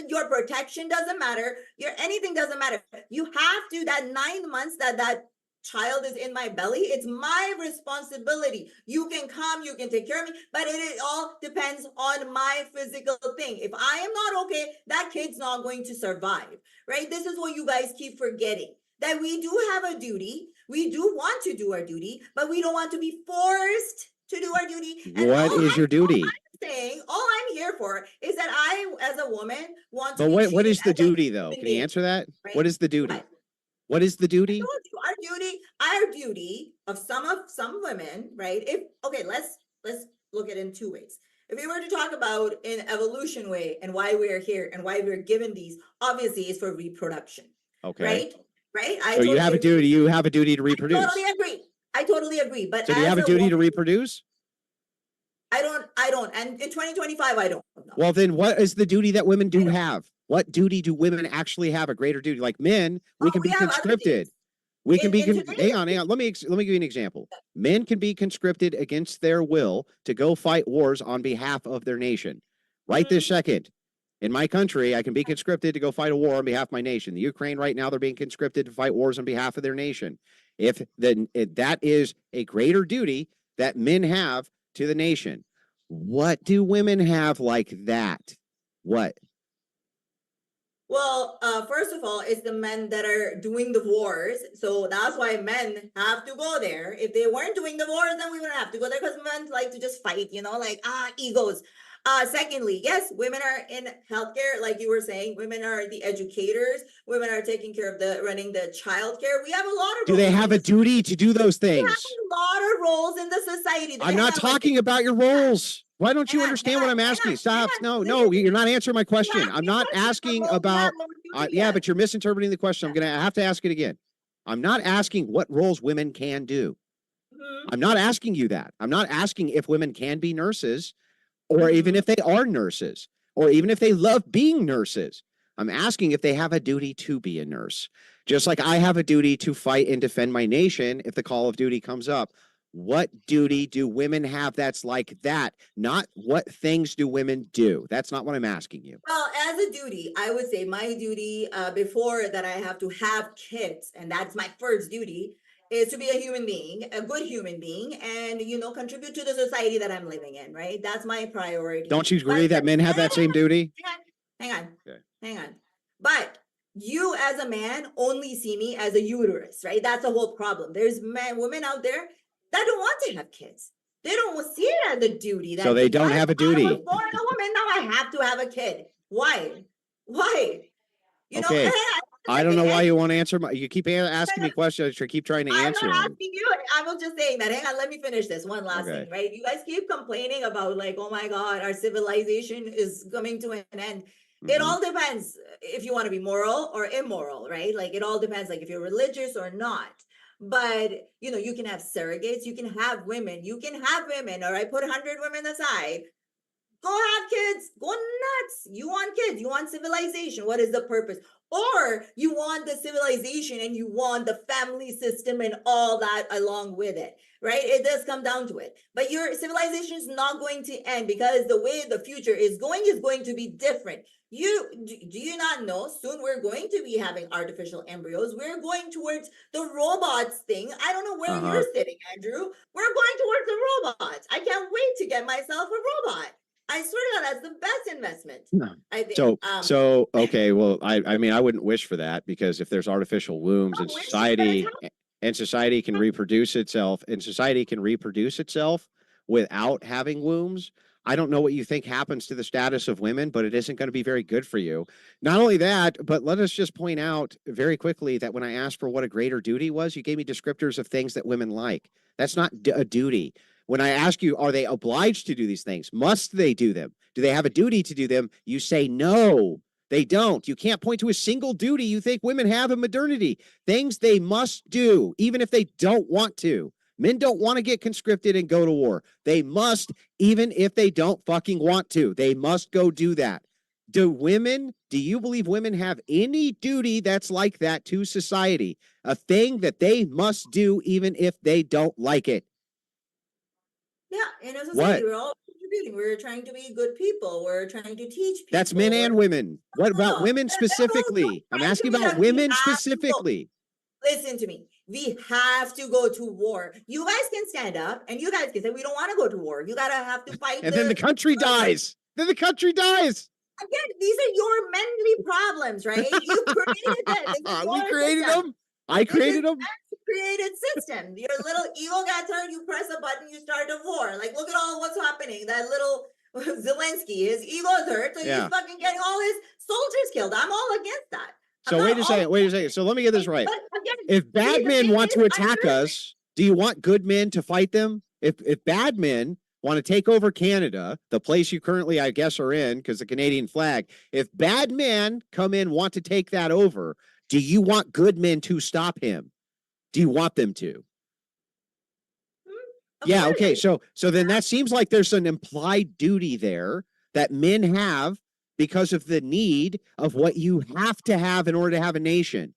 your protection doesn't matter. Your anything doesn't matter. You have to, that 9 months that child is in my belly, it's my responsibility. You can come, you can take care of me, but it all depends on my physical thing. If I am not okay, that kid's not going to survive, right? This is what you guys keep forgetting, that we do have a duty. We do want to do our duty, but we don't want to be forced to do our duty. And What is your duty? All I'm here for is that I, as a woman, want to. But be what is the treated as a duty, though? human Can you being, answer that? right? What is the duty? What? What is the I duty? told you, our duty of some women, right? Let's look at it in two ways. If we were to talk about an evolution way and why we're here and why we're given these, obviously it's for reproduction, Okay. right? Right? So you have a duty. You have a duty to reproduce. I totally agree. But so do you have a duty to reproduce? I don't. And in 2025, I don't know. Well, then what is the duty that women do have? What duty do women actually have? A greater duty? Like men, we can be conscripted. We can be, hang on. Let me give you an example. Men can be conscripted against their will to go fight wars on behalf of their nation. Right this second. In my country, I can be conscripted to go fight a war on behalf of my nation. The Ukraine right now, they're being conscripted to fight wars on behalf of their nation. If that is a greater duty that men have to the nation, what do women have like that? What? Well, first of all, it's the men that are doing the wars. So that's why men have to go there. If they weren't doing the wars, then we wouldn't have to go there because men like to just fight, like egos. Secondly, yes, women are in healthcare, like you were saying. Women are the educators. Women are taking care of running the childcare. We have a lot of. Do they have a duty to do those things? We have a lot of roles in the society. I'm not talking about your roles. Why don't you understand what I'm asking? Stop. No, you're not answering my question. I'm not asking about. Yeah, but you're misinterpreting the question. I'm going to have to ask it again. I'm not asking what roles women can do. I'm not asking you that. I'm not asking if women can be nurses, or even if they are nurses, or even if they love being nurses. I'm asking if they have a duty to be a nurse. Just like I have a duty to fight and defend my nation if the call of duty comes up. What duty do women have that's like that? Not what things do women do. That's not what I'm asking you. Well, as a duty, I would say my duty before that I have to have kids, and that's my first duty, is to be a human being, a good human being, and contribute to the society that I'm living in, right? That's my priority. Don't you agree that men have that same duty? Hang on. But you as a man only see me as a uterus, right? That's the whole problem. There's women out there that don't want to have kids. They don't see it as a duty. So they don't have a duty. I was born a woman, now I have to have a kid. Why? Okay. I don't know why you want to answer you keep asking me questions. I keep trying to answer them. I'm not asking you. I was just saying that. Hang on, let me finish this. One last thing, right? You guys keep complaining about oh my God, our civilization is coming to an end. It all depends if you want to be moral or immoral, right? Like it all depends, like if you're religious or not. But you can have surrogates, you can have women, all right? Put 100 women aside. Go have kids, go nuts. You want kids, you want civilization. What is the purpose? Or you want the civilization and you want the family system and all that along with it, right? It does come down to it. But your civilization is not going to end because the way the future is going to be different. Do you not know soon we're going to be having artificial embryos? We're going towards the robots thing. I don't know where you're sitting, Andrew. We're going towards the robots. I can't wait to get myself a robot. I swear to God, that's the best investment. No. I think. Okay. Well, I mean, I wouldn't wish for that, because if there's artificial wombs and society can reproduce itself, without having wombs, I don't know what you think happens to the status of women, but it isn't going to be very good for you. Not only that, but let us just point out very quickly that when I asked for what a greater duty was, you gave me descriptors of things that women like. That's not a duty. When I ask you, are they obliged to do these things? Must they do them? Do they have a duty to do them? You say no, they don't. You can't point to a single duty you think women have in modernity. Things they must do, even if they don't want to. Men don't want to get conscripted and go to war. They must, even if they don't fucking want to. They must go do that. Do you believe women have any duty that's like that to society? A thing that they must do even if they don't like it? Yeah, in a society, we're all contributing. We're trying to be good people. We're trying to teach people. That's men and women. What about women specifically? I'm asking about women specifically. Listen to me. We have to go to war. You guys can stand up and you guys can say, we don't want to go to war. You gotta have to fight. And then the country dies. Then the country dies. Again, these are your mental problems, right? You created them. We created them. I created them. Created system. Your little ego got turned. You press a button. You start a war. Like, look at all what's happening. That little Zelensky, his ego's hurt, so he's fucking getting all his soldiers killed. I'm all against that. So wait a second. So let me get this right. Again, if bad men want to attack us, do you want good men to fight them? If bad men want to take over Canada, the place you currently, I guess, are in, because the Canadian flag, if bad men come in, want to take that over, do you want good men to stop him? Do you want them to? Yeah, okay. So then that seems like there's an implied duty there that men have because of the need of what you have to have in order to have a nation.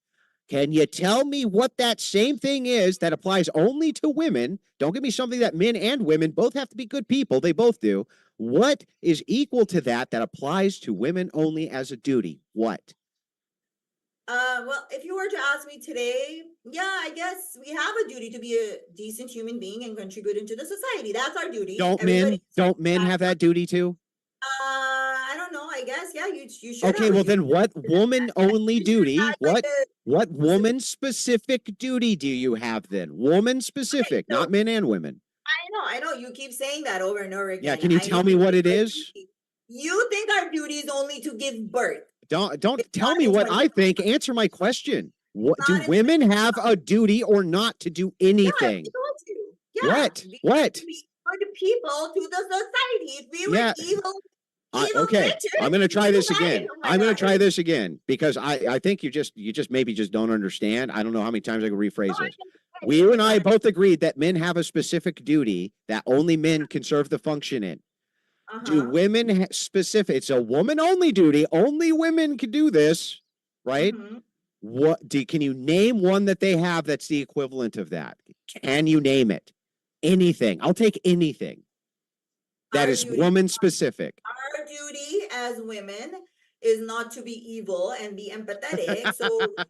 Can you tell me what that same thing is that applies only to women? Don't give me something that men and women both have to be good people. They both do. What is equal to that applies to women only as a duty? What? Well, if you were to ask me today, yeah, I guess we have a duty to be a decent human being and contribute into the society. That's our duty. Don't men have that duty too? I don't know. I guess, yeah, you should. Okay, well then what woman only duty? What woman specific duty do you have then? Woman specific, not men and women. I know. You keep saying that over and over again. Yeah, can you tell me what it is? You think our duty is only to give birth. Don't tell me what I think. Answer my question. What do women have a duty or not to do anything? Yeah, What? We are the people to the society. If we were evil. Okay, I'm going to try this again. I'm going to try this again because I think you just maybe just don't understand. I don't know how many times I can rephrase this. You and I both agreed that men have a specific duty that only men can serve the function in. Do women specific? It's a woman only duty. Only women can do this, right? Can you name one that they have that's the equivalent of that? Can you name it? Anything. I'll take anything that is woman specific. Our duty as women is not to be evil and be empathetic. So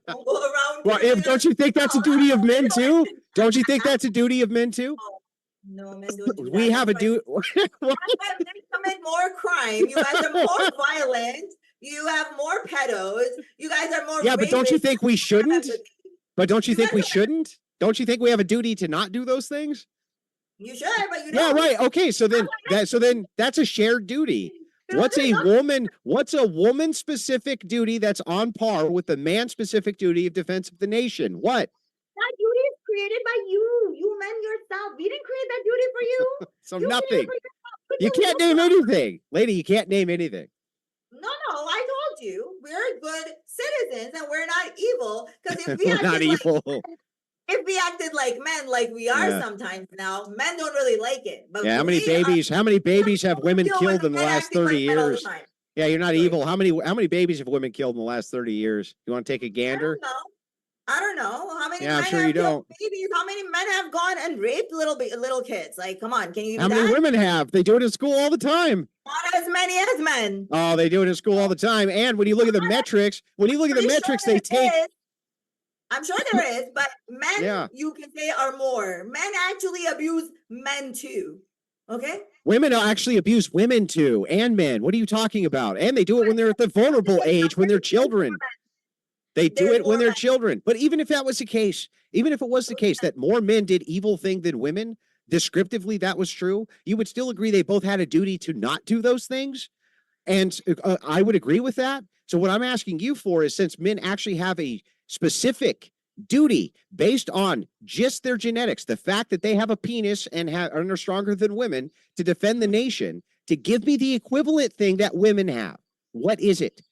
don't go around. Well, don't you think that's a duty of men too? Don't you think that's a duty of men too? No, men don't do that. We have a duty. Men commit more crime. You guys are more violent. You have more pedos. You guys are more. Yeah, but don't you think we shouldn't? But don't you think we shouldn't? Don't you think we have a duty to not do those things? You should, but you don't. Yeah, right. Okay, so then that's a shared duty. What's a woman specific duty that's on par with the man specific duty of defense of the nation? What? That duty is created by you men yourself. We didn't create that duty for you. So nothing. You can't name anything. Lady, you can't name anything. No, I told you. We're good citizens and we're not evil. Because if we we're not evil. If we acted like men, like we are sometimes now, men don't really like it. But how many babies have women killed in the last 30 years? Yeah, you're not evil. How many babies have women killed in the last 30 years? You want to take a gander? I don't know. How many men I'm sure you don't. Babies? How many men have gone and raped little kids? Like, come on, can you? How many women have? They do it in school all the time. Not as many as men. Oh, they do it in school all the time. And when you look at the metrics, they take. I'm sure there is, but men, you can say, are more. Men actually abuse men too. Okay. Women actually abuse women too, and men. What are you talking about? And they do it when they're at the vulnerable age, when they're children. They do it when they're children. But even if that was the case, even if it was the case that more men did evil thing than women, descriptively that was true, you would still agree they both had a duty to not do those things? And I would agree with that. So what I'm asking you for is, since men actually have a specific duty based on just their genetics, the fact that they have a penis and are stronger than women to defend the nation, to give me the equivalent thing that women have. What is it?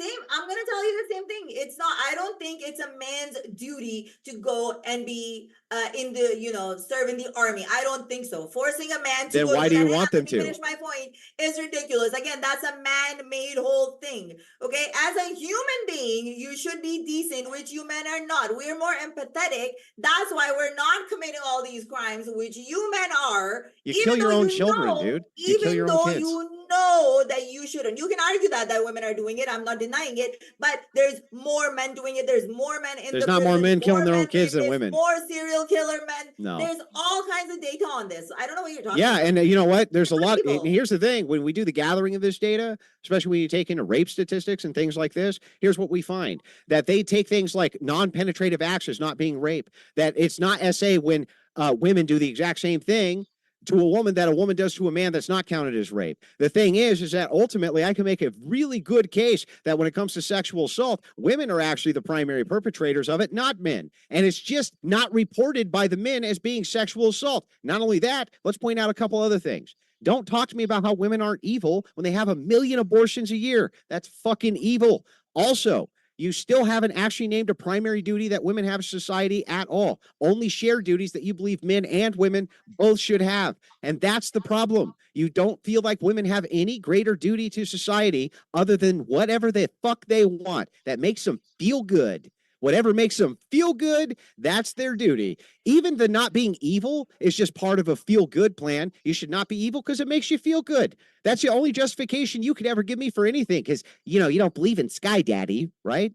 Same, I'm gonna tell you the same thing. It's not, I don't think it's a man's duty to go and be in the, serve in the army. I don't think so. Forcing a man to Then go why do you want them to? finish my point is ridiculous. Again, that's a man-made whole thing. Okay, as a human being, you should be decent, which you men are not. We're more empathetic. That's why we're not committing all these crimes, which you men are. You kill your own children, dude. You kill your own kids. You know that you shouldn't. You can argue that women are doing it. I'm not denying it, but there's more men doing it. There's more men in There's not more men killing their own kids than women. More serial killer men. No. There's all kinds of data on this. I don't know what you're talking about. Yeah, and you know what? There's a lot. Here's the thing. When we do the gathering of this data, especially when you take into rape statistics and things like this, here's what we find. That they take things like non-penetrative acts as not being rape. That it's not SA when women do the exact same thing to a woman that a woman does to a man that's not counted as rape. The thing is that ultimately I can make a really good case that when it comes to sexual assault, women are actually the primary perpetrators of it, not men. And it's just not reported by the men as being sexual assault. Not only that, let's point out a couple other things. Don't talk to me about how women aren't evil when they have 1 million abortions a year. That's fucking evil. Also, you still haven't actually named a primary duty that women have in society at all. Only shared duties that you believe men and women both should have. And that's the problem. You don't feel like women have any greater duty to society other than whatever the fuck they want that makes them feel good. Whatever makes them feel good, that's their duty. Even the not being evil is just part of a feel-good plan. You should not be evil because it makes you feel good. That's the only justification you could ever give me for anything, because, you don't believe in Sky Daddy, right?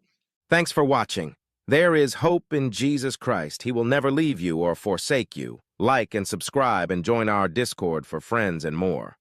Thanks for watching. There is hope in Jesus Christ. He will never leave you or forsake you. Like and subscribe and join our Discord for friends and more.